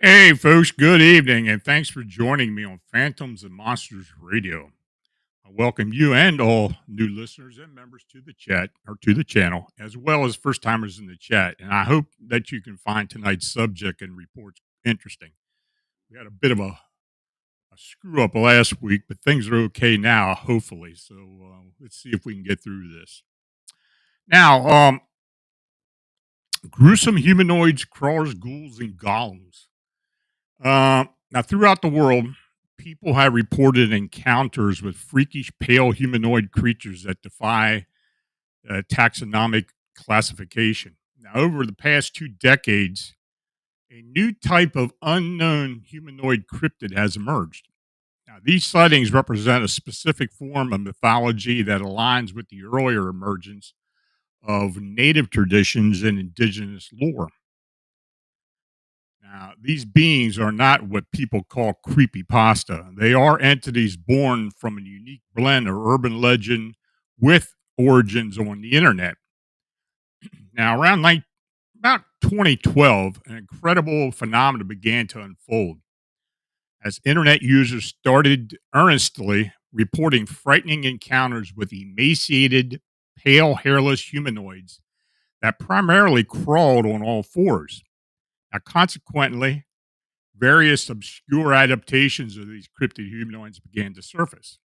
Hey, folks, good evening, and thanks for joining me on Phantoms and Monsters Radio. I welcome you and all new listeners and members to the chat or to the channel, as well as first timers in the chat. And I hope that you can find tonight's subject and reports interesting. We had a bit of a screw up last week, but things are okay now, hopefully. So let's see if we can get through this. Now, gruesome humanoids, crawlers, ghouls, and gollums. Now, throughout the world, people have reported encounters with freakish, pale humanoid creatures that defy taxonomic classification. Now, over the past 2 decades, a new type of unknown humanoid cryptid has emerged. Now, these sightings represent a specific form of mythology that aligns with the earlier emergence of native traditions and indigenous lore. Now, these beings are not what people call creepypasta. They are entities born from a unique blend of urban legend with origins on the internet. Now, about 2012, an incredible phenomenon began to unfold as internet users started earnestly reporting frightening encounters with emaciated, pale, hairless humanoids that primarily crawled on all fours. Now, consequently, various obscure adaptations of these cryptid humanoids began to surface.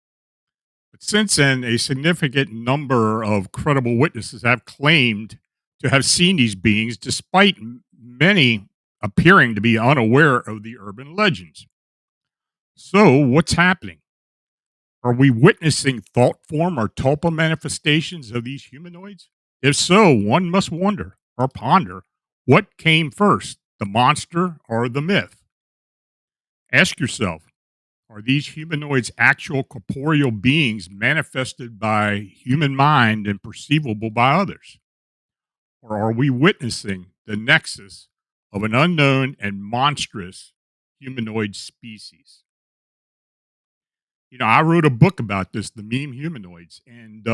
But since then, a significant number of credible witnesses have claimed to have seen these beings, despite many appearing to be unaware of the urban legends. So, what's happening? Are we witnessing thought form or tulpa manifestations of these humanoids? If so, one must wonder or ponder what came first, the monster or the myth? Ask yourself, are these humanoids actual corporeal beings manifested by human mind and perceivable by others? Or are we witnessing the nexus of an unknown and monstrous humanoid species? You know, I wrote a book about this, the meme humanoids, and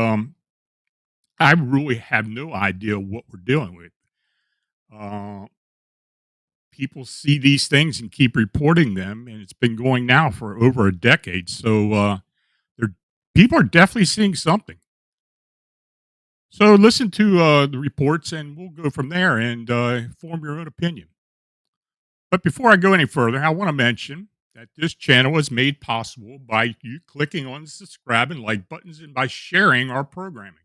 I really have no idea what we're dealing with. Uh, People see these things and keep reporting them, and it's been going now for over a decade. So they're, people are definitely seeing something. So listen to the reports, and we'll go from there and form your own opinion. But before I go any further, I want to mention that this channel is made possible by you clicking on the subscribe and like buttons and by sharing our programming.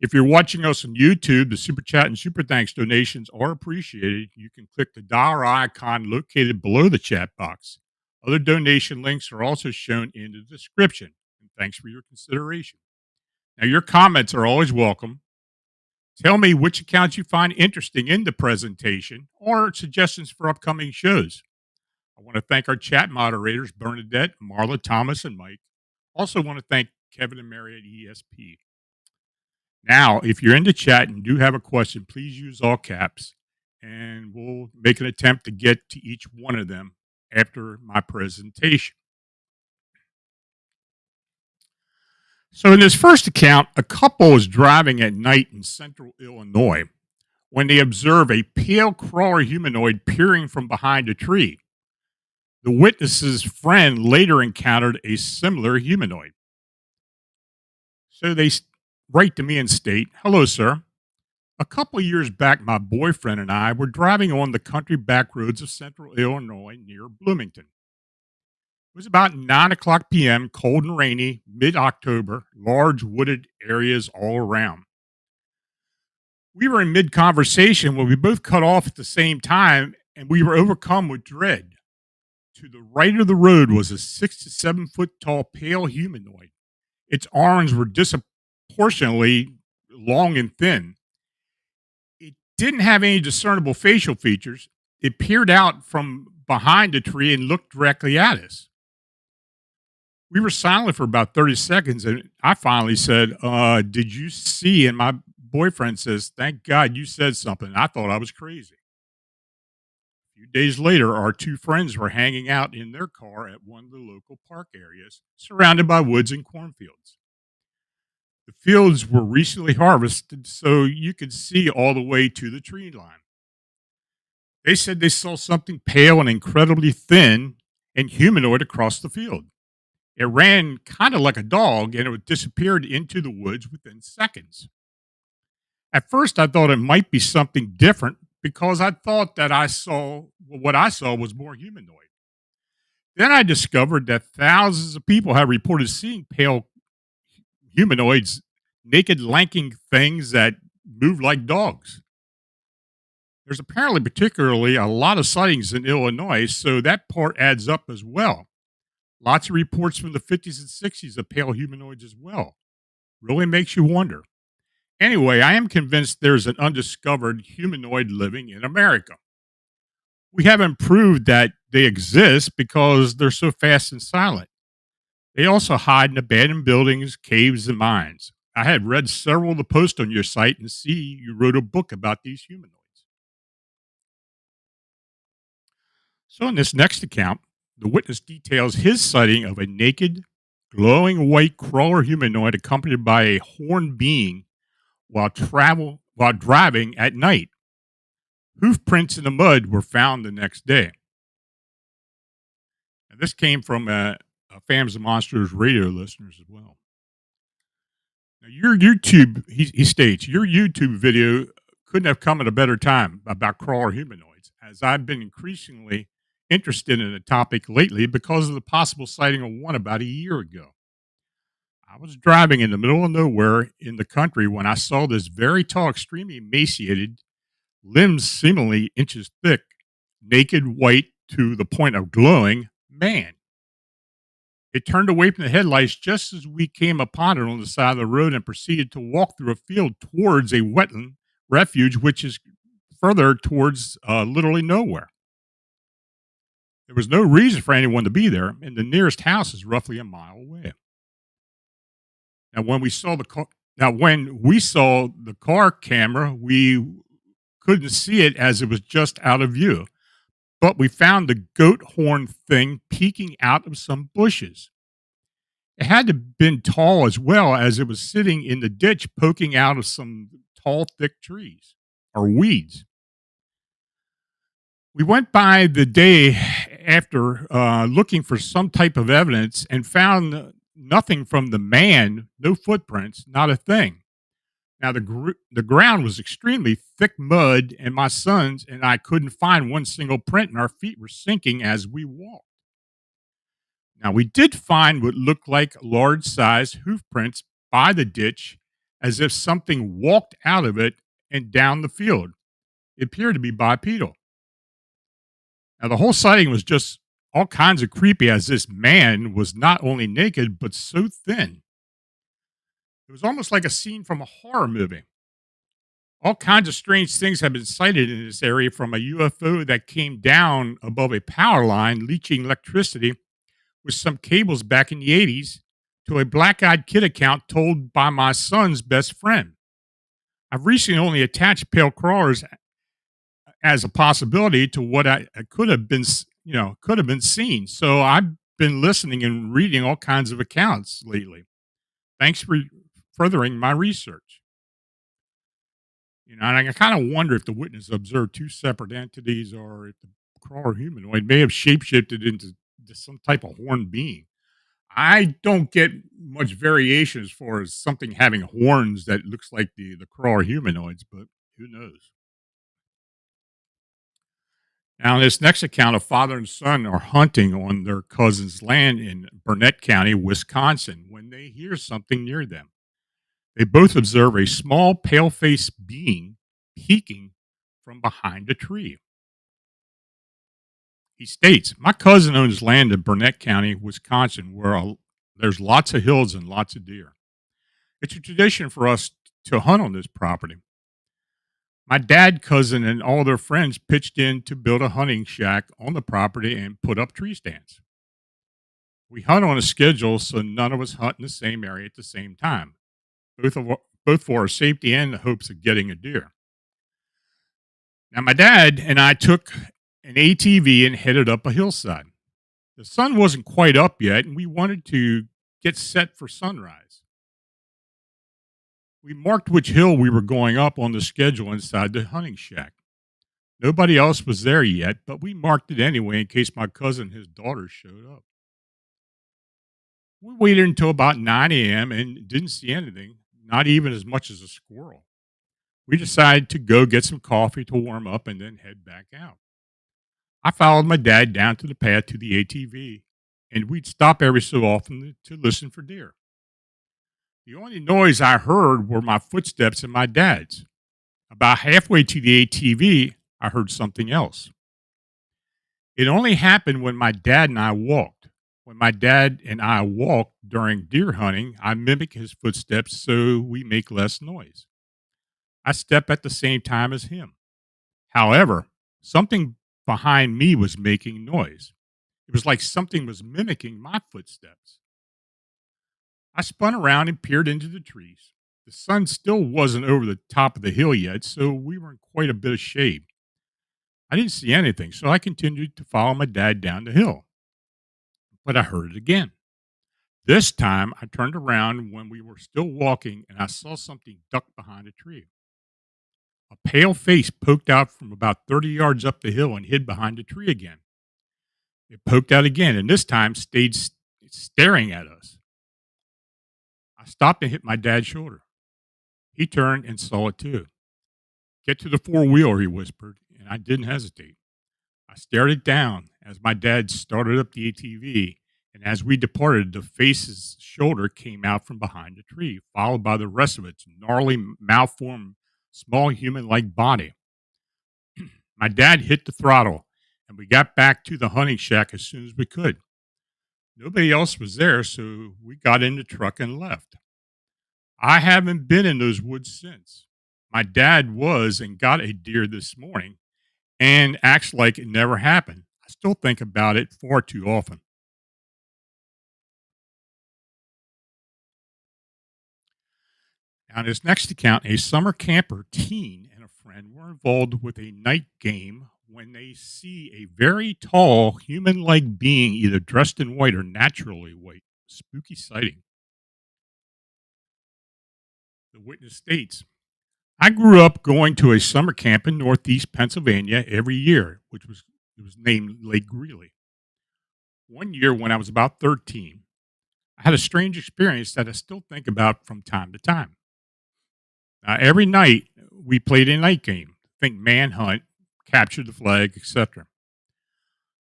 If you're watching us on YouTube, the super chat and super thanks donations are appreciated. You can click the dollar icon located below the chat box. Other donation links are also shown in the description. And thanks for your consideration. Now, your comments are always welcome. Tell me which accounts you find interesting in the presentation or suggestions for upcoming shows. I want to thank our chat moderators, Bernadette, Marla, Thomas, and Mike. Also want to thank Kevin and Mary at ESP. Now, if you're in the chat and do have a question, please use all caps, and we'll make an attempt to get to each one of them after my presentation. So, in this first account, a couple was driving at night in central Illinois when they observed a pale crawler humanoid peering from behind a tree. The witness's friend later encountered a similar humanoid. So they write to me and state, "Hello, sir. A couple of years back, my boyfriend and I were driving on the country back roads of central Illinois near Bloomington. It was about 9 o'clock p.m., cold and rainy, mid October, large wooded areas all around. We were in mid conversation when we both cut off at the same time and we were overcome with dread. To the right of the road was a 6 to 7 foot tall pale humanoid. Its arms were disproportionately long and thin. It didn't have any discernible facial features. It peered out from behind a tree and looked directly at us. We were silent for about 30 seconds, and I finally said, did you see?" And my boyfriend says, "Thank God you said something. I thought I was crazy." A few days later, our two friends were hanging out in their car at one of the local park areas, surrounded by woods and cornfields. The fields were recently harvested, so you could see all the way to the tree line. They said they saw something pale and incredibly thin and humanoid across the field. It ran kind of like a dog and it disappeared into the woods within seconds. At first, I thought it might be something different because I thought that what I saw was more humanoid. Then I discovered that thousands of people have reported seeing pale humanoids, naked, lanking things that move like dogs. There's apparently particularly a lot of sightings in Illinois, so that part adds up as well. Lots of reports from the 50s and 60s of pale humanoids as well. Really makes you wonder. Anyway, I am convinced there's an undiscovered humanoid living in America. We haven't proved that they exist because they're so fast and silent. They also hide in abandoned buildings, caves, and mines. I had read several of the posts on your site and see you wrote a book about these humanoids. So, in this next account, the witness details his sighting of a naked, glowing white crawler humanoid accompanied by a horned being while driving at night. Hoof prints in the mud were found the next day. And this came from Fams of Monsters radio listeners as well. Now, your YouTube, he states, your YouTube video couldn't have come at a better time about crawler humanoids, as I've been increasingly interested in the topic lately because of the possible sighting of one about a year ago. I was driving in the middle of nowhere in the country when I saw this very tall, extremely emaciated, limbs seemingly inches thick, naked, white to the point of glowing man. It turned away from the headlights just as we came upon it on the side of the road and proceeded to walk through a field towards a wetland refuge, which is further towards literally nowhere. There was no reason for anyone to be there, and the nearest house is roughly a mile away. Now, when we saw the car camera, we couldn't see it as it was just out of view, but we found the goat horn thing peeking out of some bushes. It had to have been tall as well, as it was sitting in the ditch poking out of some tall, thick trees or weeds. We went by the day after looking for some type of evidence and found nothing from the man, no footprints, not a thing. Now, the ground was extremely thick mud, and my sons and I couldn't find one single print, and our feet were sinking as we walked. Now, we did find what looked like large-sized hoof prints by the ditch, as if something walked out of it and down the field. It appeared to be bipedal. Now, the whole sighting was just all kinds of creepy as this man was not only naked, but so thin. It was almost like a scene from a horror movie. All kinds of strange things have been sighted in this area, from a UFO that came down above a power line leaching electricity with some cables back in the 80s to a black eyed kid account told by my son's best friend. I've recently only attached pale crawlers as a possibility to what I could have been, could have been seen. So I've been listening and reading all kinds of accounts lately. Thanks for furthering my research. And I kind of wonder if the witness observed two separate entities, or if the crawler humanoid may have shapeshifted into some type of horned being. I don't get much variation as far as something having horns that looks like the crawler humanoids, but who knows? Now, in this next account, a father and son are hunting on their cousin's land in Burnett County, Wisconsin, when they hear something near them. They both observe a small, pale faced being peeking from behind a tree. He states, "My cousin owns land in Burnett County, Wisconsin, where there's lots of hills and lots of deer. It's a tradition for us to hunt on this property. My dad, cousin, and all their friends pitched in to build a hunting shack on the property and put up tree stands. We hunt on a schedule, so none of us hunt in the same area at the same time, both for our safety and the hopes of getting a deer. Now, my dad and I took an ATV and headed up a hillside. The sun wasn't quite up yet, and we wanted to get set for sunrise. We marked which hill we were going up on the schedule inside the hunting shack. Nobody else was there yet, but we marked it anyway in case my cousin and his daughters showed up. We waited until about 9 a.m. and didn't see anything, not even as much as a squirrel. We decided to go get some coffee to warm up and then head back out. I followed my dad down to the path to the ATV, and we'd stop every so often to listen for deer. The only noise I heard were my footsteps and my dad's. About halfway to the ATV, I heard something else. It only happened when my dad and I walked. When my dad and I walk during deer hunting, I mimic his footsteps so we make less noise. I step at the same time as him. However, something behind me was making noise. It was like something was mimicking my footsteps. I spun around and peered into the trees. The sun still wasn't over the top of the hill yet, so we were in quite a bit of shade. I didn't see anything, so I continued to follow my dad down the hill. But I heard it again. This time, I turned around when we were still walking, and I saw something duck behind a tree. A pale face poked out from about 30 yards up the hill and hid behind a tree again. It poked out again, and this time stayed staring at us. I stopped and hit my dad's shoulder. He turned and saw it too. "Get to the four-wheeler," he whispered, and I didn't hesitate. I stared it down as my dad started up the ATV, and as we departed, the face's shoulder came out from behind the tree, followed by the rest of its gnarly, malformed, small human-like body. My dad hit the throttle, and we got back to the hunting shack as soon as we could. Nobody else was there, so we got in the truck and left. I haven't been in those woods since. My dad was and got a deer this morning and acts like it never happened. I still think about it far too often. Now, in this next account, a summer camper teen and a friend were involved with a night game when they see a very tall, human like being, either dressed in white or naturally white. Spooky sighting. The witness states, "I grew up going to a summer camp in Northeast Pennsylvania every year, it was named Lake Greeley. One year when I was about 13, I had a strange experience that I still think about from time to time. Every night we played a night game, think manhunt, capture the flag, etc.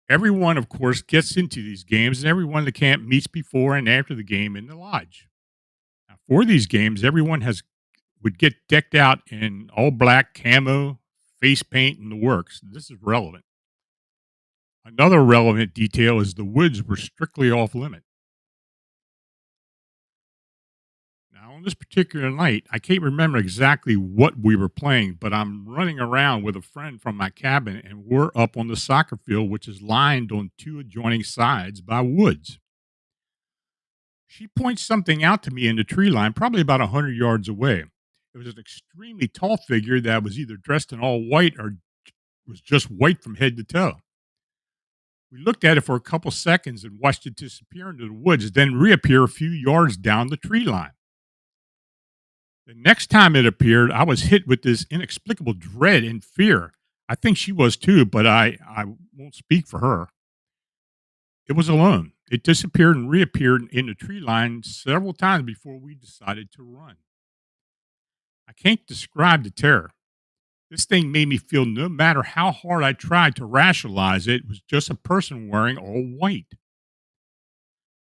Everyone, of course, gets into these games, and everyone in the camp meets before and after the game in the lodge. Now, for these games, everyone has would get decked out in all black camo, face paint, and the works. This is relevant. Another relevant detail is the woods were strictly off limit. Now, on this particular night, I can't remember exactly what we were playing, but I'm running around with a friend from my cabin, and we're up on the soccer field, which is lined on two adjoining sides by woods. She points something out to me in the tree line, probably about 100 yards away. It was an extremely tall figure that was either dressed in all white or was just white from head to toe. We looked at it for a couple seconds and watched it disappear into the woods, then reappear a few yards down the tree line. The next time it appeared, I was hit with this inexplicable dread and fear. I think she was too, but I won't speak for her. It was alone. It disappeared and reappeared in the tree line several times before we decided to run. I can't describe the terror. This thing made me feel no matter how hard I tried to rationalize it, it was just a person wearing all white.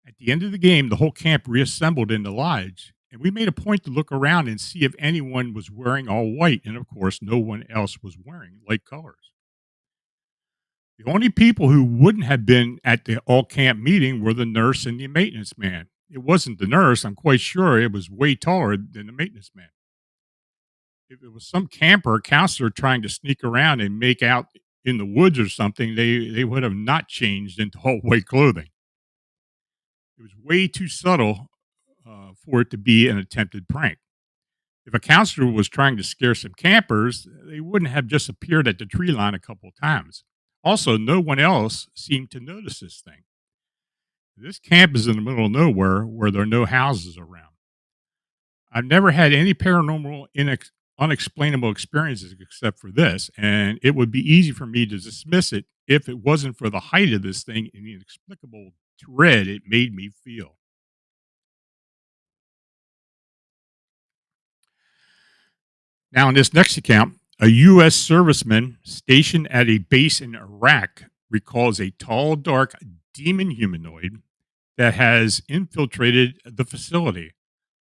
At the end of the game, the whole camp reassembled in the lodge, and we made a point to look around and see if anyone was wearing all white, and of course, no one else was wearing light colors. The only people who wouldn't have been at the all camp meeting were the nurse and the maintenance man. It wasn't the nurse, I'm quite sure it was way taller than the maintenance man. If it was some camper or counselor trying to sneak around and make out in the woods or something, they would have not changed into all white clothing. It was way too subtle for it to be an attempted prank. If a counselor was trying to scare some campers, they wouldn't have just appeared at the tree line a couple of times. Also, no one else seemed to notice this thing. This camp is in the middle of nowhere where there are no houses around. I've never had any paranormal, unexplainable experiences except for this, and it would be easy for me to dismiss it if it wasn't for the height of this thing and the inexplicable dread it made me feel. Now, in this next account, a U.S. serviceman stationed at a base in Iraq recalls a tall, dark demon humanoid that has infiltrated the facility.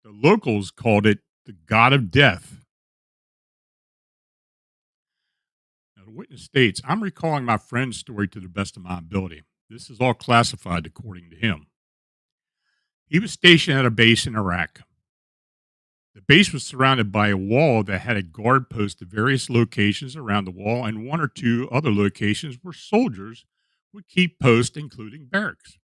The locals called it the God of Death. Now, the witness states, I'm recalling my friend's story to the best of my ability. This is all classified according to him. He was stationed at a base in Iraq. The base was surrounded by a wall that had a guard post at various locations around the wall, and one or two other locations where soldiers would keep post, including barracks.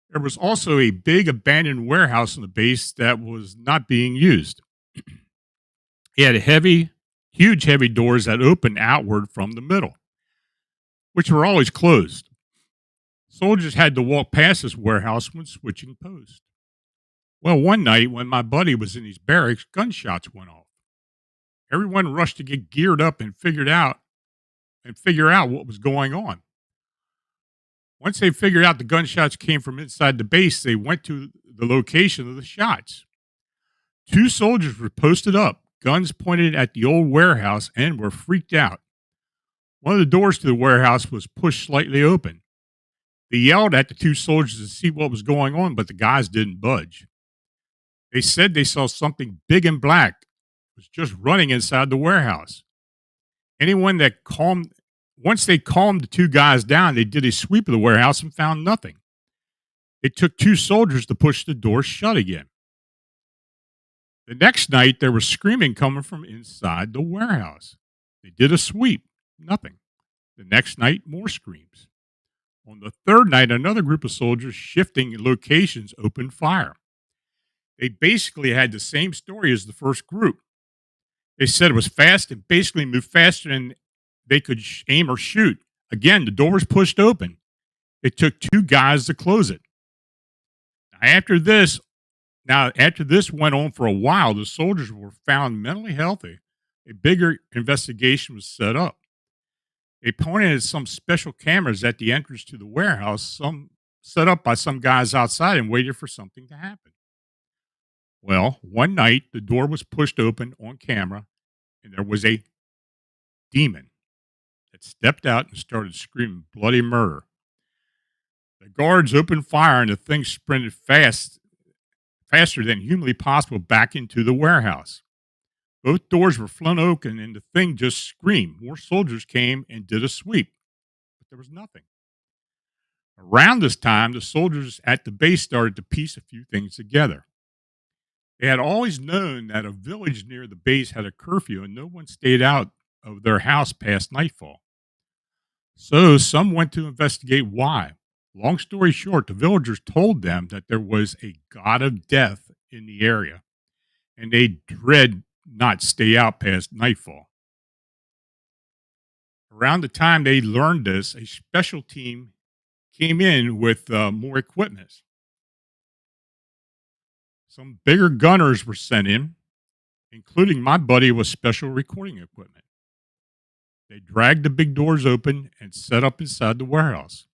There was also a big abandoned warehouse on the base that was not being used. It had huge, heavy doors that opened outward from the middle, which were always closed. Soldiers had to walk past this warehouse when switching posts. Well, one night when my buddy was in his barracks, gunshots went off. Everyone rushed to get geared up and figure out what was going on. Once they figured out the gunshots came from inside the base, they went to the location of the shots. Two soldiers were posted up, guns pointed at the old warehouse, and were freaked out. One of the doors to the warehouse was pushed slightly open. They yelled at the two soldiers to see what was going on, but the guys didn't budge. They said they saw something big and black was just running inside the warehouse. Once they calmed the two guys down, they did a sweep of the warehouse and found nothing. It took two soldiers to push the door shut again. The next night, there was screaming coming from inside the warehouse. They did a sweep, nothing. The next night, more screams. On the third night, another group of soldiers shifting locations opened fire. They basically had the same story as the first group. They said it was fast and basically moved faster than they could aim or shoot. Again, the door was pushed open. It took two guys to close it. After this went on for a while, the soldiers were found mentally healthy. A bigger investigation was set up. They pointed at some special cameras at the entrance to the warehouse, some set up by some guys outside, and waited for something to happen. Well, one night the door was pushed open on camera, and there was a demon that stepped out and started screaming bloody murder. The guards opened fire, and the thing sprinted fast faster than humanly possible back into the warehouse. Both doors were flung open and the thing just screamed. More soldiers came and did a sweep, but there was nothing. Around this time, the soldiers at the base started to piece a few things together. They had always known that a village near the base had a curfew and no one stayed out of their house past nightfall. So some went to investigate why. Long story short, the villagers told them that there was a god of death in the area and they dread not stay out past nightfall. Around the time they learned this, a special team came in with more equipment. Some bigger gunners were sent in, including my buddy with special recording equipment. They dragged the big doors open and set up inside the warehouse.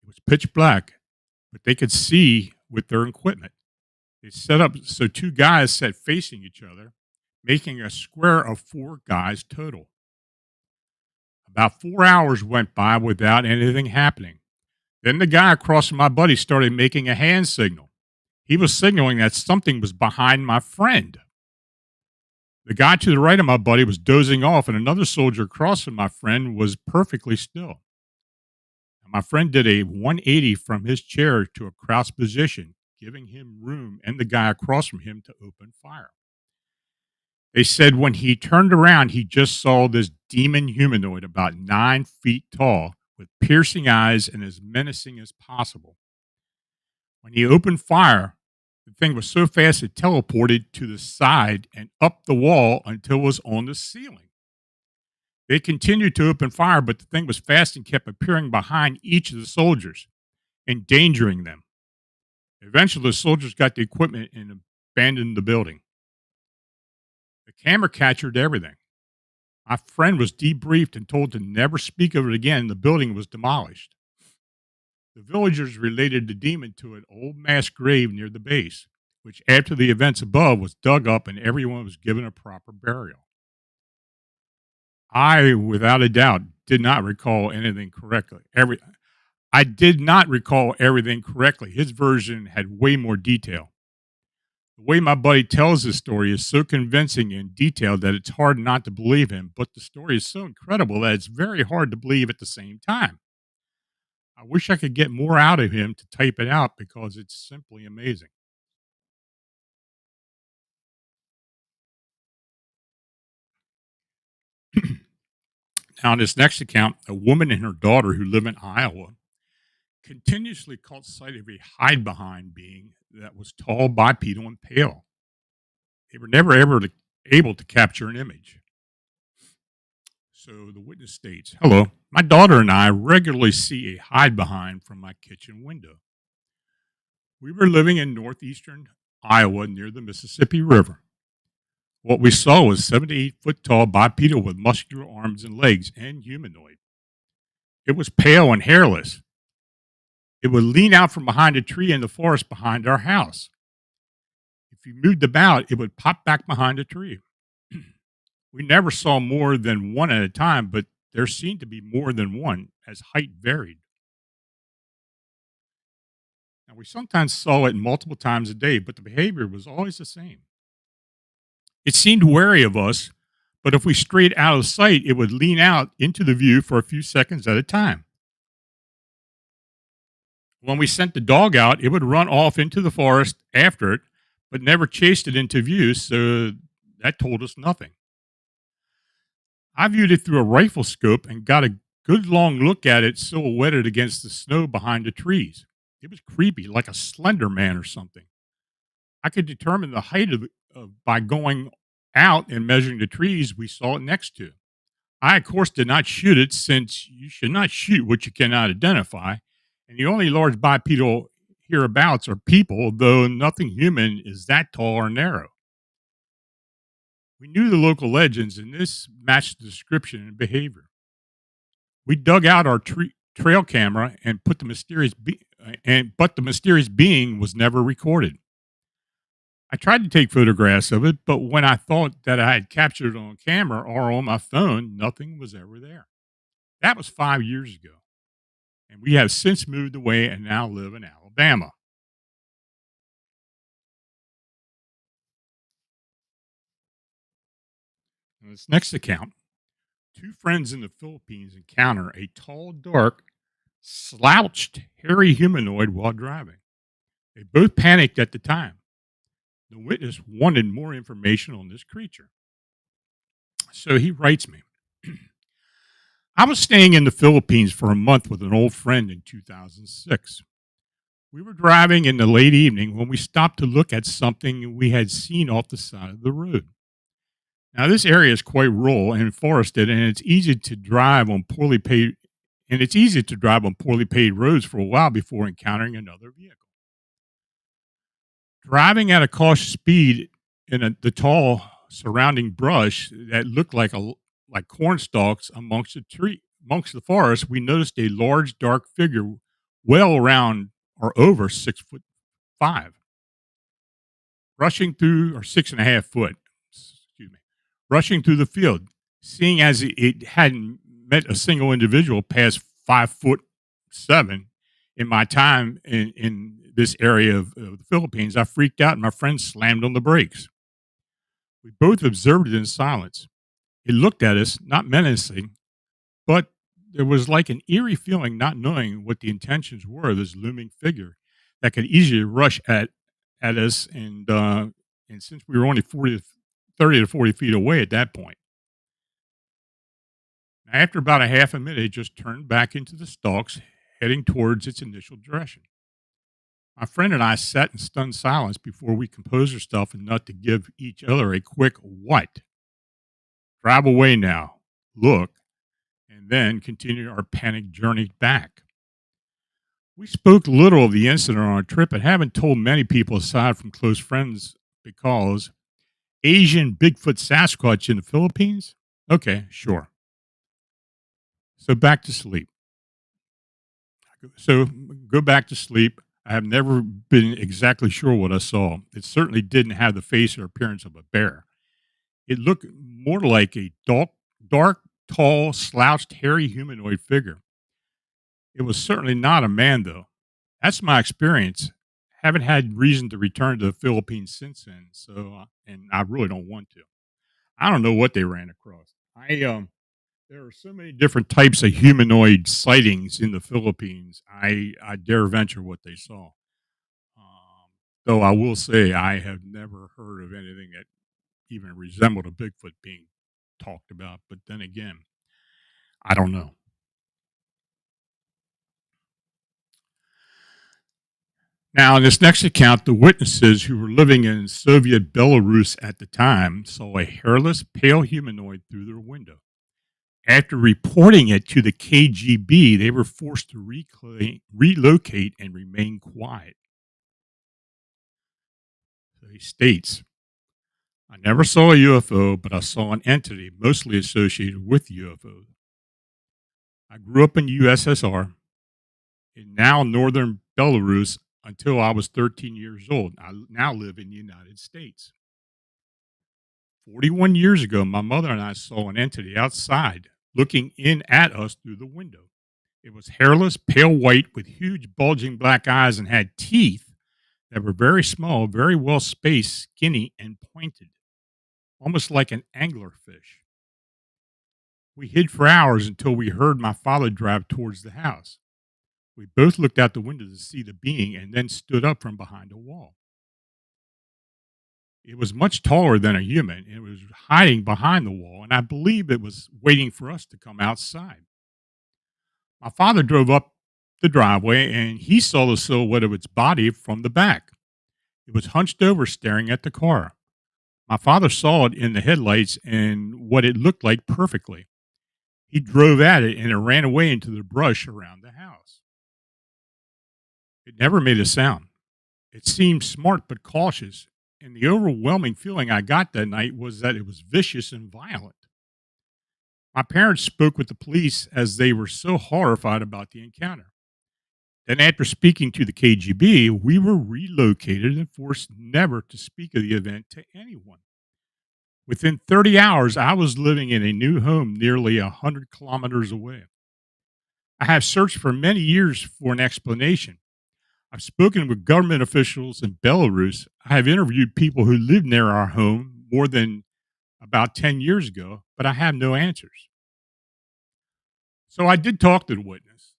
It was pitch black, but they could see with their equipment. They set up so two guys sat facing each other, making a square of four guys total. About 4 hours went by without anything happening. Then the guy across from my buddy started making a hand signal. He was signaling that something was behind my friend. The guy to the right of my buddy was dozing off, and another soldier across from my friend was perfectly still. And my friend did a 180 from his chair to a crouched position, giving him room and the guy across from him to open fire. They said when he turned around, he just saw this demon humanoid about 9 feet tall with piercing eyes and as menacing as possible. When he opened fire, the thing was so fast it teleported to the side and up the wall until it was on the ceiling. They continued to open fire, but the thing was fast and kept appearing behind each of the soldiers, endangering them. Eventually, the soldiers got the equipment and abandoned the building. The camera captured everything. My friend was debriefed and told to never speak of it again. The building was demolished. The villagers related the demon to an old mass grave near the base, which after the events above was dug up and everyone was given a proper burial. I, without a doubt, did not recall anything correctly. I did not recall everything correctly. His version had way more detail. The way my buddy tells his story is so convincing and detailed that it's hard not to believe him, but the story is so incredible that it's very hard to believe at the same time. I wish I could get more out of him to type it out because it's simply amazing. Now, in this next account, a woman and her daughter who live in Iowa continuously caught sight of a hide behind being that was tall, bipedal, and pale. They were never ever able to capture an image. So the witness states, "Hello, my daughter and I regularly see a hide behind from my kitchen window. We were living in northeastern Iowa near the Mississippi River. What we saw was 7 to 8 foot tall bipedal with muscular arms and legs and humanoid. It was pale and hairless. It would lean out from behind a tree in the forest behind our house. If you moved about, it would pop back behind a tree. We never saw more than one at a time, but there seemed to be more than one as height varied. Now, we sometimes saw it multiple times a day, but the behavior was always the same. It seemed wary of us, but if we strayed out of sight, it would lean out into the view for a few seconds at a time. When we sent the dog out, it would run off into the forest after it, but never chased it into view, so that told us nothing. I viewed it through a rifle scope and got a good long look at it silhouetted against the snow behind the trees. It was creepy, like a slender man or something. I could determine the height by going out and measuring the trees we saw it next to. I, of course, did not shoot it since you should not shoot what you cannot identify. And the only large bipedal hereabouts are people, though nothing human is that tall or narrow. We knew the local legends, and this matched the description and behavior. We dug out our trail camera and put the but the mysterious being was never recorded. I tried to take photographs of it, but when I thought that I had captured it on camera or on my phone, nothing was ever there. That was 5 years ago, and we have since moved away and now live in Alabama." In this next account, two friends in the Philippines encounter a tall, dark, slouched, hairy humanoid while driving. They both panicked at the time. The witness wanted more information on this creature. So he writes me, I was staying in the Philippines for a month with an old friend in 2006. We were driving in the late evening when we stopped to look at something we had seen off the side of the road. Now, this area is quite rural and forested, and it's easy to drive on poorly paved roads for a while before encountering another vehicle. Driving at a cautious speed in the tall surrounding brush that looked like corn stalks amongst the forest, we noticed a large dark figure well around or over 6'5", rushing through or 6.5 foot, excuse me, rushing through the field. Seeing as it hadn't met a single individual past 5'7" in my time in this area of the Philippines, I freaked out and my friend slammed on the brakes. We both observed it in silence. It looked at us, not menacing, but there was like an eerie feeling not knowing what the intentions were of this looming figure that could easily rush at us. And since we were only 30 to 40 feet away at that point, after about a half a minute, it just turned back into the stalks, heading towards its initial direction. My friend and I sat in stunned silence before we composed ourselves enough to give each other a quick "what?" Drive away now, look, and then continue our panic journey back. We spoke little of the incident on our trip and haven't told many people aside from close friends because Asian Bigfoot Sasquatch in the Philippines? Okay, sure. So back to sleep. So go back to sleep. I have never been exactly sure what I saw. It certainly didn't have the face or appearance of a bear. It looked more like a dark, tall, slouched, hairy humanoid figure. It was certainly not a man, though. That's my experience. Haven't had reason to return to the Philippines since then, and I really don't want to. I don't know what they ran across. There are so many different types of humanoid sightings in the Philippines. I dare venture what they saw. Though I will say I have never heard of anything that even resembled a Bigfoot being talked about. But then again, I don't know. Now, in this next account, the witnesses who were living in Soviet Belarus at the time saw a hairless, pale humanoid through their window. After reporting it to the KGB, they were forced to relocate and remain quiet. So he states, I never saw a UFO, but I saw an entity mostly associated with UFOs. I grew up in USSR, in now northern Belarus, until I was 13 years old. I now live in the United States. 41 years ago, my mother and I saw an entity outside looking in at us through the window. It was hairless, pale white, with huge bulging black eyes and had teeth that were very small, very well spaced, skinny, and pointed, almost like an anglerfish. We hid for hours until we heard my father drive towards the house. We both looked out the window to see the being and then stood up from behind a wall. It was much taller than a human and it was hiding behind the wall, and I believe it was waiting for us to come outside. My father drove up the driveway and he saw the silhouette of its body from the back. It was hunched over, staring at the car. My father saw it in the headlights and what it looked like perfectly. He drove at it and it ran away into the brush around the house. It never made a sound. It seemed smart but cautious, and the overwhelming feeling I got that night was that it was vicious and violent. My parents spoke with the police as they were so horrified about the encounter. Then, after speaking to the KGB, we were relocated and forced never to speak of the event to anyone. Within 30 hours, I was living in a new home nearly 100 kilometers away. I have searched for many years for an explanation. I've spoken with government officials in Belarus. I have interviewed people who live near our home more than about 10 years ago, but I have no answers. So I did talk to the witness.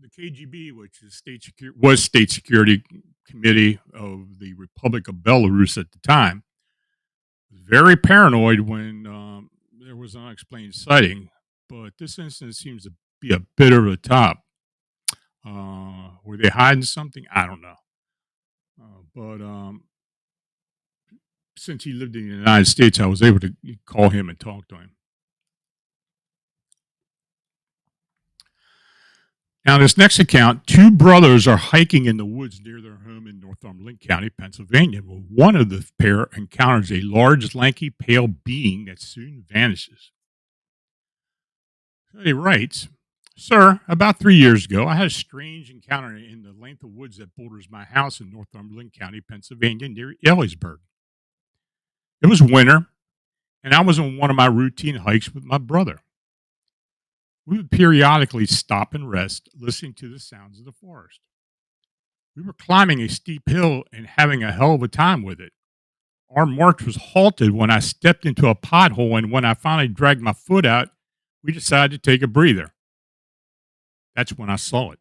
The KGB, which is State Security Committee of the Republic of Belarus at the time, was very paranoid when there was an unexplained sighting. But this incident seems to be a bit over the top. Were they hiding something? I don't know. But since he lived in the United States, I was able to call him and talk to him. Now, this next account, two brothers are hiking in the woods near their home in Northumberland County, Pennsylvania. Well, one of the pair encounters a large, lanky, pale being that soon vanishes. So he writes, Sir, about 3 years ago, I had a strange encounter in the length of woods that borders my house in Northumberland County, Pennsylvania, near Ellisburg. It was winter, and I was on one of my routine hikes with my brother. We would periodically stop and rest, listening to the sounds of the forest. We were climbing a steep hill and having a hell of a time with it. Our march was halted when I stepped into a pothole, and when I finally dragged my foot out, we decided to take a breather. That's when I saw it.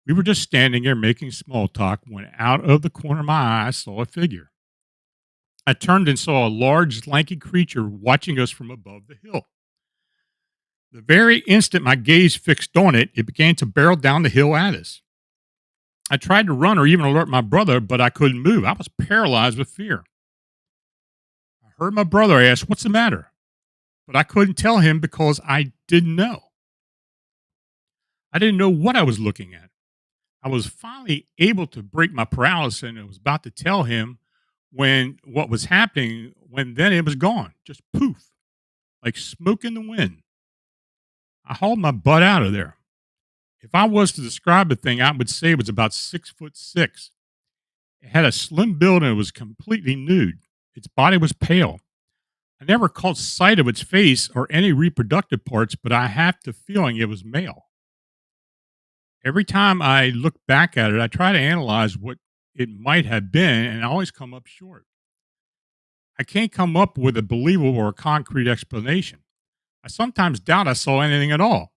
We were just standing there making small talk when out of the corner of my eye I saw a figure. I turned and saw a large, lanky creature watching us from above the hill. The very instant my gaze fixed on it, it began to barrel down the hill at us. I tried to run or even alert my brother, but I couldn't move. I was paralyzed with fear. I heard my brother ask, "What's the matter?" But I couldn't tell him because I didn't know. I didn't know what I was looking at. I was finally able to break my paralysis, and I was about to tell him when what was happening, when then it was gone. Just poof, like smoke in the wind. I hauled my butt out of there. If I was to describe the thing, I would say it was about 6'6". It had a slim build and it was completely nude. Its body was pale. I never caught sight of its face or any reproductive parts, but I have the feeling it was male. Every time I look back at it, I try to analyze what it might have been, and I always come up short. I can't come up with a believable or concrete explanation. I sometimes doubt I saw anything at all.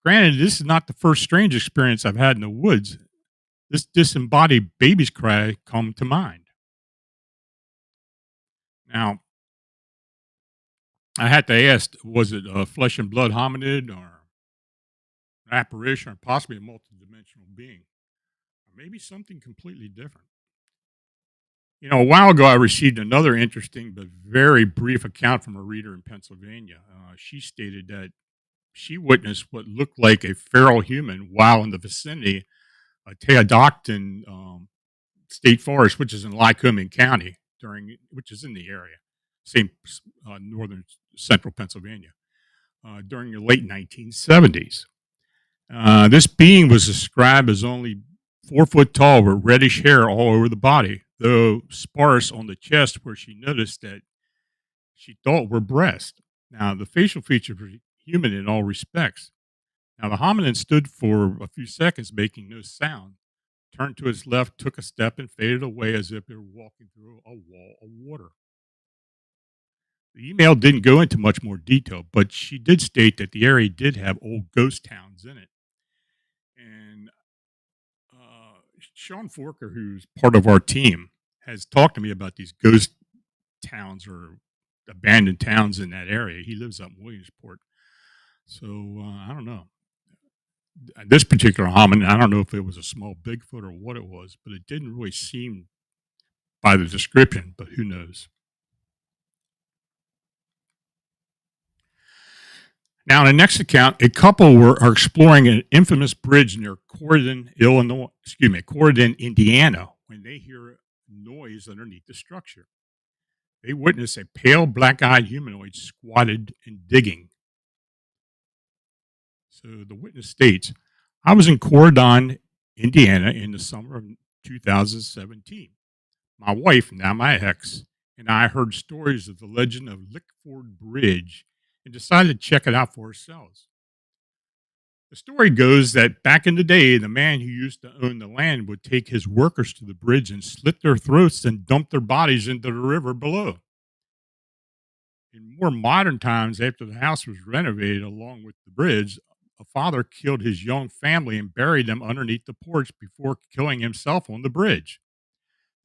Granted, this is not the first strange experience I've had in the woods. This disembodied baby's cry come to mind. Now, I had to ask, was it a flesh and blood hominid or an apparition or possibly a multidimensional being? Or maybe something completely different. A while ago, I received another interesting but very brief account from a reader in Pennsylvania. She stated that she witnessed what looked like a feral human while in the vicinity of Teodocton State Forest, which is in Lycoming County, which is in the area, same northern central Pennsylvania, during the late 1970s. This being was described as only 4 foot tall with reddish hair all over the body, though sparse on the chest where she noticed that she thought were breasts. Now, the facial features were human in all respects. Now, the hominin stood for a few seconds, making no sound, turned to its left, took a step, and faded away as if it were walking through a wall of water. The email didn't go into much more detail, but she did state that the area did have old ghost towns in it. And Sean Forker, who's part of our team, has talked to me about these ghost towns or abandoned towns in that area. He lives up in Williamsport. So I don't know. This particular hominin, I don't know if it was a small Bigfoot or what it was, but it didn't really seem by the description, but who knows. Now, in the next account, a couple are exploring an infamous bridge near Corydon, Indiana, when they hear a noise underneath the structure. They witness a pale, black-eyed humanoid squatted and digging. So the witness states, I was in Corydon, Indiana in the summer of 2017. My wife, now my ex, and I heard stories of the legend of Lickford Bridge and decided to check it out for ourselves. The story goes that back in the day, the man who used to own the land would take his workers to the bridge and slit their throats and dump their bodies into the river below. In more modern times, after the house was renovated along with the bridge, a father killed his young family and buried them underneath the porch before killing himself on the bridge.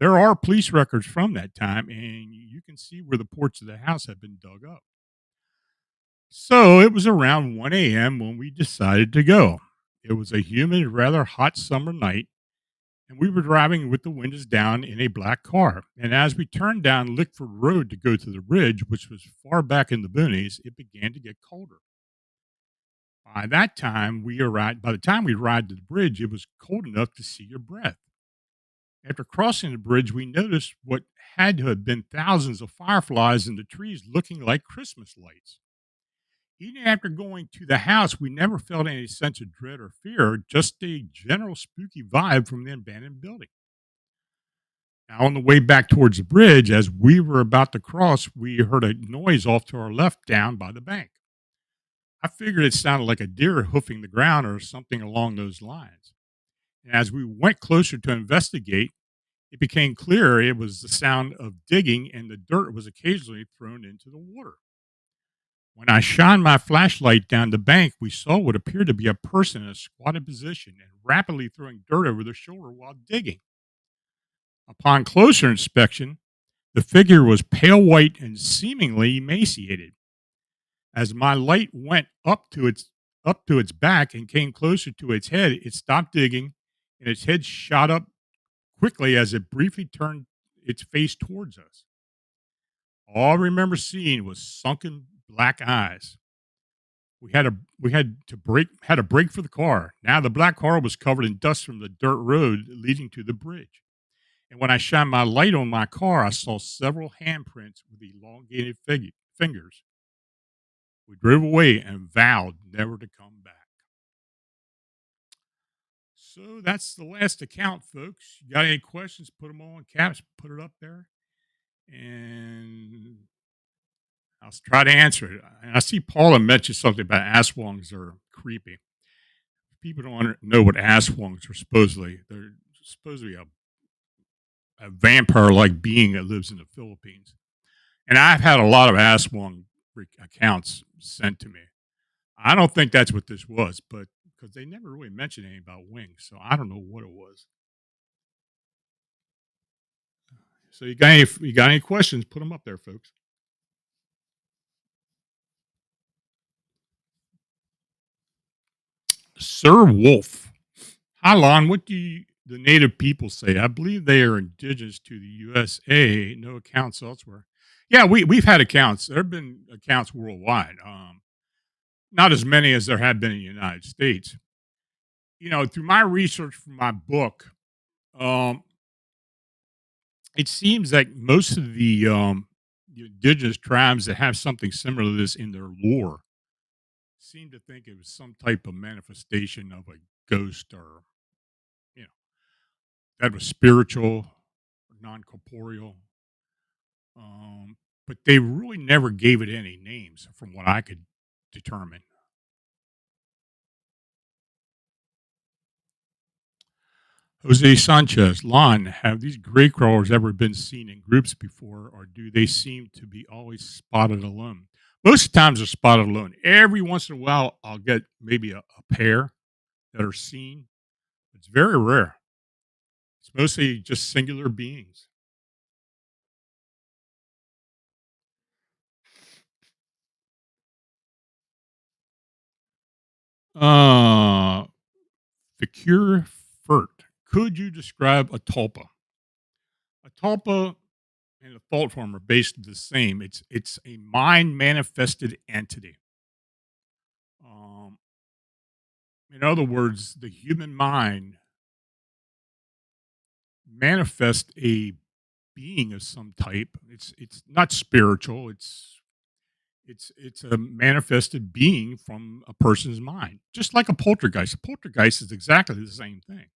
There are police records from that time, and you can see where the porch of the house had been dug up. So it was around 1 a.m. when we decided to go. It was a humid, rather hot summer night, and we were driving with the windows down in a black car. And as we turned down Lickford Road to go to the bridge, which was far back in the boonies, it began to get colder. By the time we arrived at the bridge, it was cold enough to see your breath. After crossing the bridge, we noticed what had to have been thousands of fireflies in the trees looking like Christmas lights. Even after going to the house, we never felt any sense of dread or fear, just a general spooky vibe from the abandoned building. Now, on the way back towards the bridge, as we were about to cross, we heard a noise off to our left down by the bank. I figured it sounded like a deer hoofing the ground or something along those lines. And as we went closer to investigate, it became clear it was the sound of digging and the dirt was occasionally thrown into the water. When I shined my flashlight down the bank, we saw what appeared to be a person in a squatted position and rapidly throwing dirt over their shoulder while digging. Upon closer inspection, the figure was pale white and seemingly emaciated. As my light went up to its back and came closer to its head, it stopped digging and its head shot up quickly as it briefly turned its face towards us. All I remember seeing was sunken black eyes. We had to brake for the car. Now the black car was covered in dust from the dirt road leading to the bridge. And when I shined my light on my car, I saw several handprints with elongated fingers. We drove away and vowed never to come back. So that's the last account, folks. You got any questions? Put them all in caps, put it up there, and I'll try to answer it. And I see Paula mentioned something about aswongs are creepy. People don't know what aswongs are supposedly. They're supposedly a vampire like being that lives in the Philippines. And I've had a lot of aswang accounts sent to me. I don't think that's what this was, but because they never really mentioned anything about wings, so I don't know what it was. So you got any questions? Put them up there, folks. Sir Wolf. Hi, Lon. What do the native people say? I believe they are indigenous to the USA. No accounts elsewhere. Yeah, we've had accounts. There have been accounts worldwide. Not as many as there have been in the United States. Through my research for my book, um, it seems like most of the indigenous tribes that have something similar to this in their lore seem to think it was some type of manifestation of a ghost or, you know, that was spiritual, non corporeal. Um, but they really never gave it any names from what I could determine. Jose Sanchez, Lon, have these gray crawlers ever been seen in groups before, or do they seem to be always spotted alone? Most times they're spotted alone. Every once in a while, I'll get maybe a pair that are seen. It's very rare. It's mostly just singular beings. Uh, Fakir Furt, could you describe a tulpa? A tulpa and a thought form are basically the same. It's a mind manifested entity. Um, in other words, the human mind manifests a being of some type. It's not spiritual. It's a manifested being from a person's mind, just like a poltergeist. A poltergeist is exactly the same thing.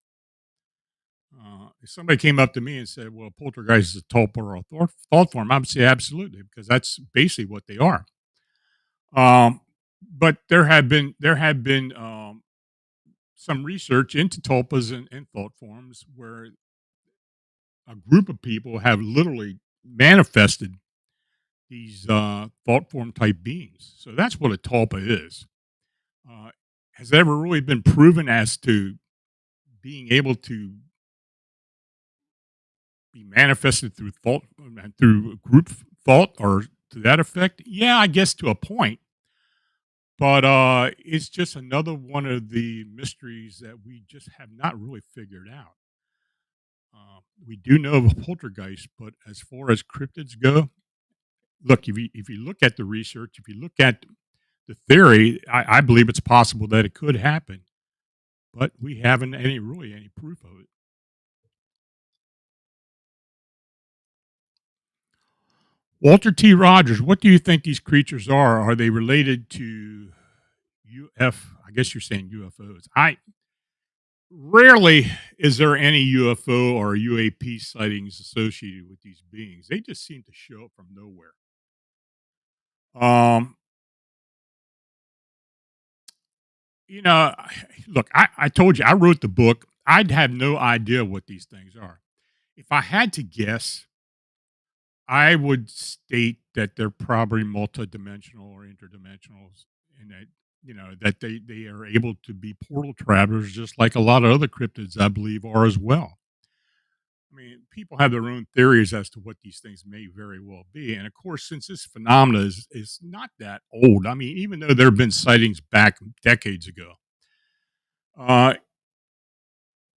If somebody came up to me and said, "Well, a poltergeist is a tulpa or a thought form," I would say absolutely because that's basically what they are. Um, but there have been some research into tulpas and thought forms where a group of people have literally manifested these thought form type beings. So that's what a tulpa is. Uh, has it ever really been proven as to being able to be manifested through thought and through group thought or to that effect? Yeah, I guess to a point. But it's just another one of the mysteries that we just have not really figured out. We do know of a poltergeist, but as far as cryptids go, look, if you look at the research, if you look at the theory, I believe it's possible that it could happen, but we haven't any proof of it. Walter T. Rogers, what do you think these creatures are? Are they related to I guess you're saying UFOs. I Rarely is there any UFO or UAP sightings associated with these beings. They just seem to show up from nowhere. Um, look, I told you I wrote the book. I'd have no idea what these things are. If I had to guess, I would state that they're probably multidimensional or interdimensionals, and that that they are able to be portal travelers, just like a lot of other cryptids, I believe, are as well. I mean, people have their own theories as to what these things may very well be, and of course, since this phenomena is not that old, I mean, even though there have been sightings back decades ago, uh,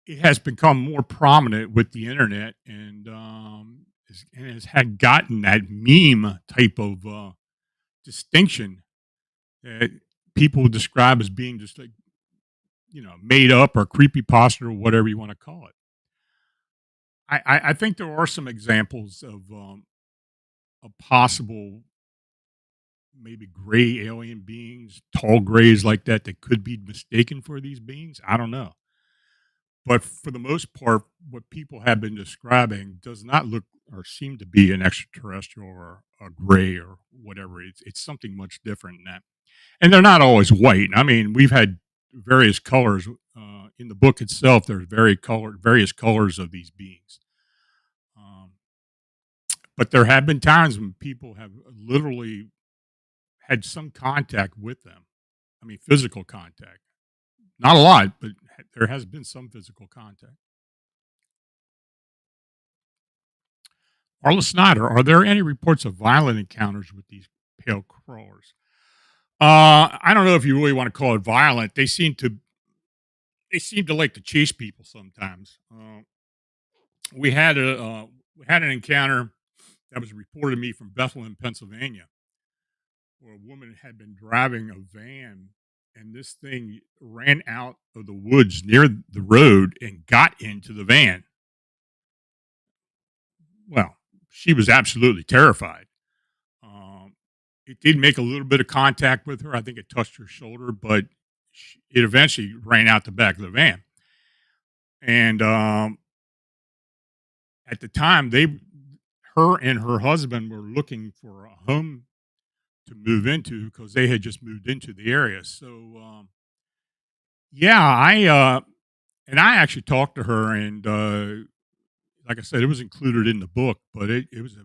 it has become more prominent with the internet, and has had gotten that meme type of distinction that people describe as being just like made up or creepy pasta or whatever you want to call it. I think there are some examples of possible maybe gray alien beings, tall grays like that could be mistaken for these beings. I don't know. But for the most part, what people have been describing does not look or seem to be an extraterrestrial or a gray or whatever. It's something much different than that. And they're not always white. I mean, we've had various colors in the book itself. There's various colors of these beings. Um, but there have been times when people have literally had some contact with them. I mean, physical contact. Not a lot, but there has been some physical contact. Arla Snyder, are there any reports of violent encounters with these pale crawlers? I don't know if you really want to call it violent. They seem to like to chase people sometimes. We had an encounter that was reported to me from Bethlehem, Pennsylvania, where a woman had been driving a van, and this thing ran out of the woods near the road and got into the van. Well, she was absolutely terrified. Um, it did make a little bit of contact with her. I think it touched her shoulder, but it eventually ran out the back of the van. And at the time, her and her husband were looking for a home to move into because they had just moved into the area. So, yeah, I actually talked to her, and like I said, it was included in the book, but it was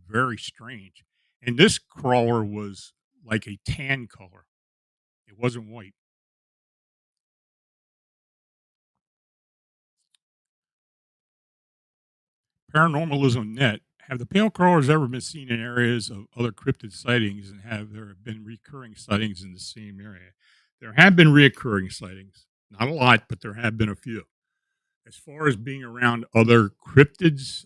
very strange. And this crawler was like a tan color; it wasn't white. Paranormalism net. Have the pale crawlers ever been seen in areas of other cryptid sightings, and have there been recurring sightings in the same area? There have been recurring sightings, not a lot, but there have been a few. As far as being around other cryptids,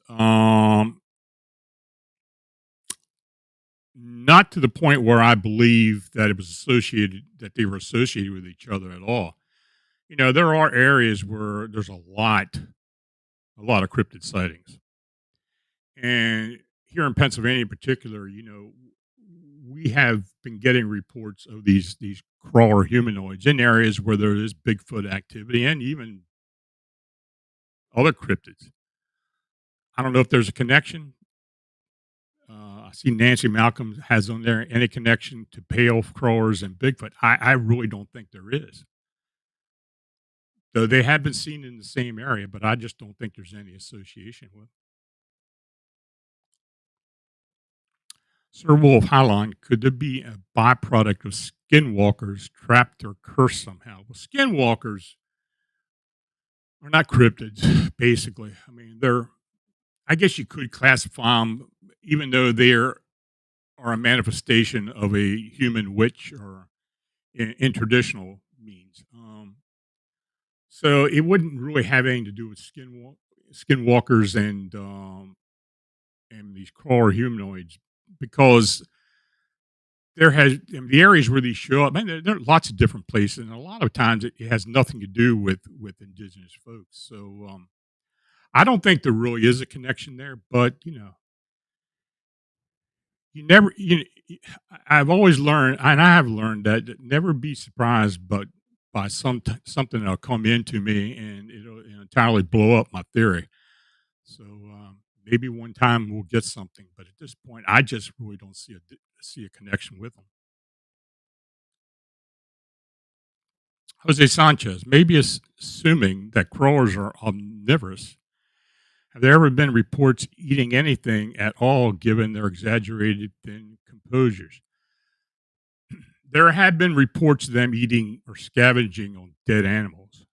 not to the point where I believe that that they were associated with each other at all. There are areas where there's a lot of cryptid sightings. And here in Pennsylvania in particular, we have been getting reports of these crawler humanoids in areas where there is Bigfoot activity and even other cryptids. I don't know if there's a connection. I see Nancy Malcolm has on there any connection to pale crawlers and Bigfoot. I really don't think there is. Though they have been seen in the same area, but I just don't think there's any association with. Sir Wolf Hylon, could there be a byproduct of skinwalkers trapped or cursed somehow? Well, skinwalkers are not cryptids, basically. I mean, I guess you could classify them, even though they're are a manifestation of a human witch or in traditional means. So it wouldn't really have anything to do with skinwalkers and these crawler humanoids because the areas where these show up. I mean, there are lots of different places, and a lot of times it has nothing to do with indigenous folks. So I don't think there really is a connection there. But you never I've always learned, and I have learned that never be surprised, but by something that'll come into me and it'll entirely blow up my theory. So maybe one time we'll get something, but at this point, I just really don't see a connection with them. Jose Sanchez, maybe assuming that crawlers are omnivorous, have there ever been reports eating anything at all given their exaggerated thin composures? There have been reports of them eating or scavenging on dead animals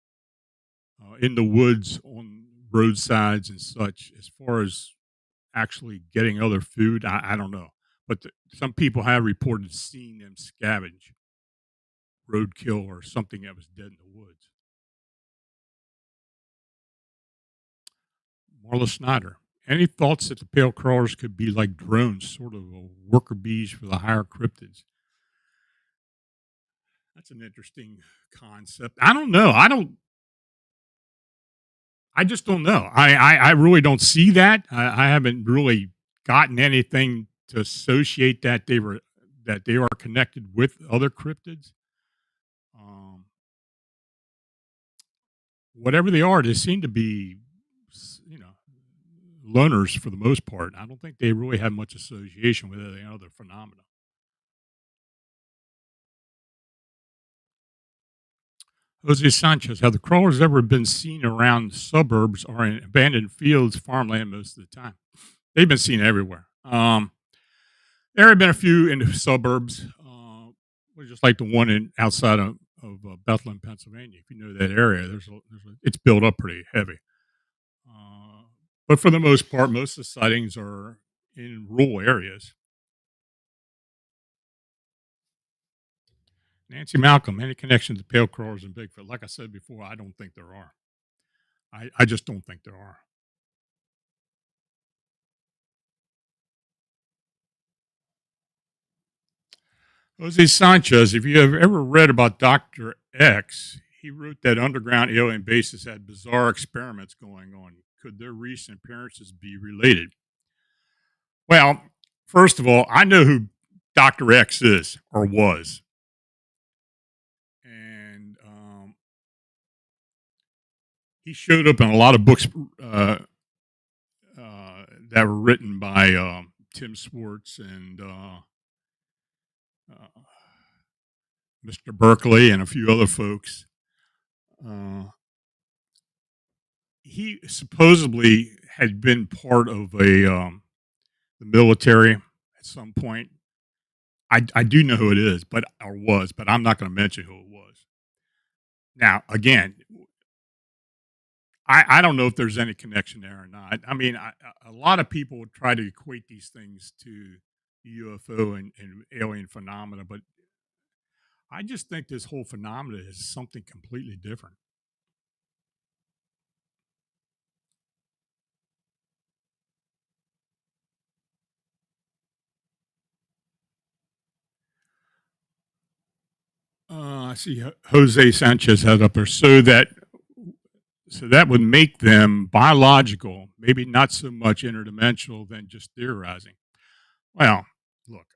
in the woods, on roadsides, and such. As far as actually getting other food, I don't know. But some people have reported seeing them scavenge roadkill or something that was dead in the woods. Marla Snyder, any thoughts that the pale crawlers could be like drones, sort of worker bees for the higher cryptids? That's an interesting concept. I don't know. I just don't know. I really don't see that. I haven't really gotten anything to associate that they are connected with other cryptids. Um, Whatever they are, they seem to be, loners for the most part. I don't think they really have much association with any other phenomena. Jose Sanchez, have the crawlers ever been seen around suburbs or in abandoned fields, farmland most of the time? They've been seen everywhere. There have been a few in the suburbs, just like the one outside of Bethlehem, Pennsylvania. If you know that area, it's built up pretty heavy. Uh, but for the most part, most of the sightings are in rural areas. Nancy Malcolm, any connection to pale crawlers and Bigfoot? Like I said before, I don't think there are. I just don't think there are. Jose Sanchez, if you have ever read about Dr. X, he wrote that underground alien bases had bizarre experiments going on. Could their recent appearances be related? Well, first of all, I know who Dr. X is or was. And he showed up in a lot of books that were written by Tim Swartz and uh, Mr. Berkeley and a few other folks. Uh, he supposedly had been part of the military at some point. I do know who it is, but I'm not going to mention who it was. Now, again, I don't know if there's any connection there or not. I mean, a lot of people try to equate these things to UFO and alien phenomena, but I just think this whole phenomena is something completely different. I see Jose Sanchez had up there. So that would make them biological, maybe not so much interdimensional than just theorizing. Well, look,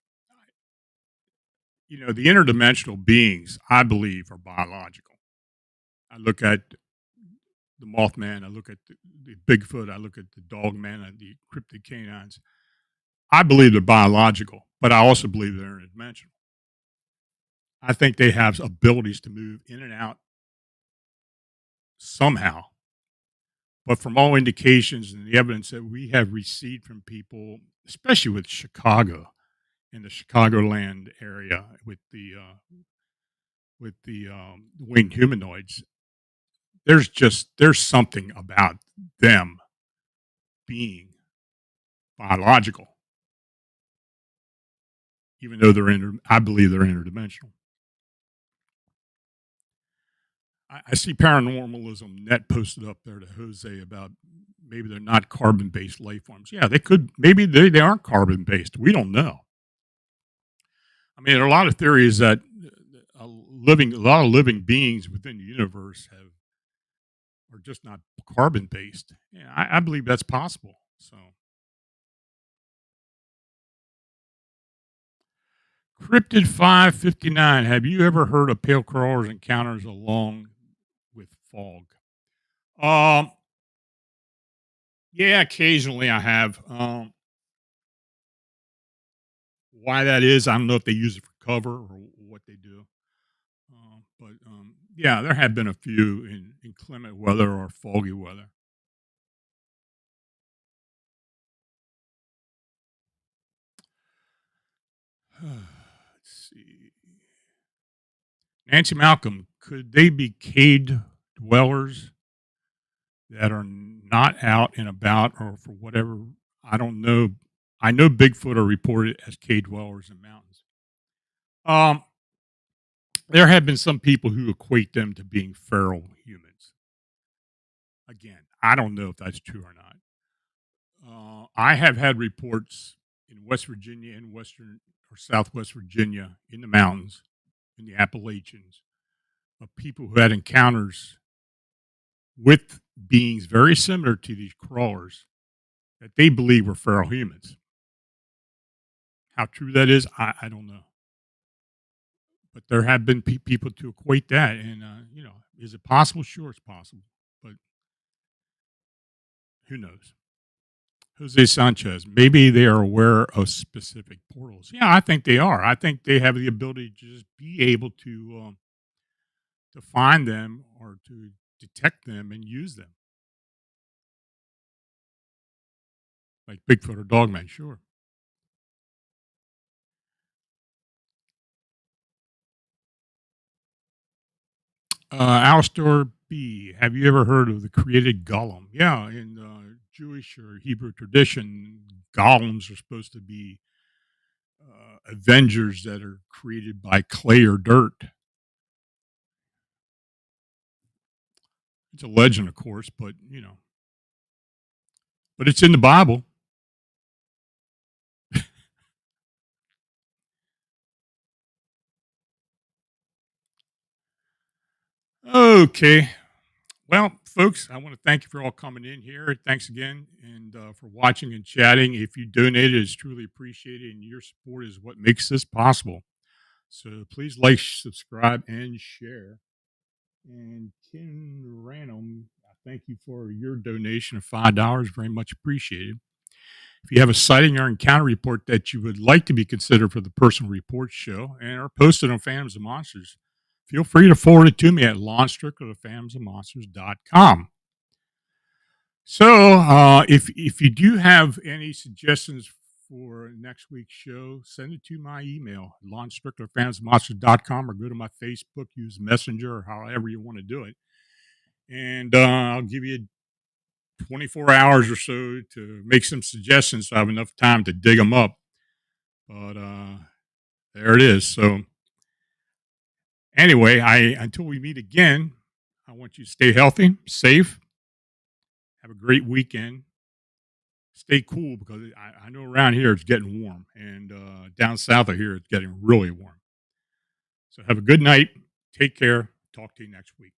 the interdimensional beings, I believe, are biological. I look at the Mothman, I look at the Bigfoot, I look at the Dogman, and the cryptid canines. I believe they're biological, but I also believe they're interdimensional. I think they have abilities to move in and out somehow. But from all indications and the evidence that we have received from people, especially with Chicago in the Chicagoland area with the winged humanoids, there's something about them being biological, even though I believe they're interdimensional. I see paranormalism net posted up there to Jose about maybe they're not carbon based life forms. Yeah, they could. Maybe they aren't carbon based. We don't know. I mean, there are a lot of theories that a lot of living beings within the universe have are just not carbon based. Yeah, I believe that's possible. So, Cryptid 559. Have you ever heard of pale crawlers encounters along with fog? Um, yeah, occasionally I have. Why that is, I don't know if they use it for cover or what they do. But yeah, there have been a few in inclement weather or foggy weather. Let's see. Nancy Malcolm, could they be cave dwellers that are not out and about or for whatever? I don't know. I know Bigfoot are reported as cave dwellers in mountains. Um, there have been some people who equate them to being feral humans. Again, I don't know if that's true or not. I have had reports in West Virginia and Western or Southwest Virginia in the mountains, in the Appalachians, of people who had encounters with beings very similar to these crawlers that they believe were feral humans. How true that is, I don't know. But there have been people to equate that. And, is it possible? Sure, it's possible. But who knows? Jose Sanchez, maybe they are aware of specific portals. Yeah, I think they are. I think they have the ability to just be able to find them or to detect them and use them, like Bigfoot or Dogman. Sure. Alistair B. Have you ever heard of the created golem? Yeah, in Jewish or Hebrew tradition, golems are supposed to be avengers that are created by clay or dirt. It's a legend, of course, but but it's in the Bible. Okay. Well, folks, I want to thank you for all coming in here. Thanks again, and for watching and chatting. If you donated, it's truly appreciated, and your support is what makes this possible. So please like, subscribe, and share. And Ken Ranum, I thank you for your donation of $5. Very much appreciated. If you have a sighting or encounter report that you would like to be considered for the personal reports show and are posted on Phantoms and Monsters, feel free to forward it to me at lawnstricklerphantomsandmonsters.com. So, if you do have any suggestions for next week's show, send it to my email, lawnstricklerphantomsandmonsters.com, or go to my Facebook, use Messenger, or however you want to do it. And I'll give you 24 hours or so to make some suggestions so I have enough time to dig them up. But there it is. So, anyway, until we meet again, I want you to stay healthy, safe, have a great weekend. Stay cool because I know around here it's getting warm, and down south of here it's getting really warm. So have a good night. Take care. Talk to you next week.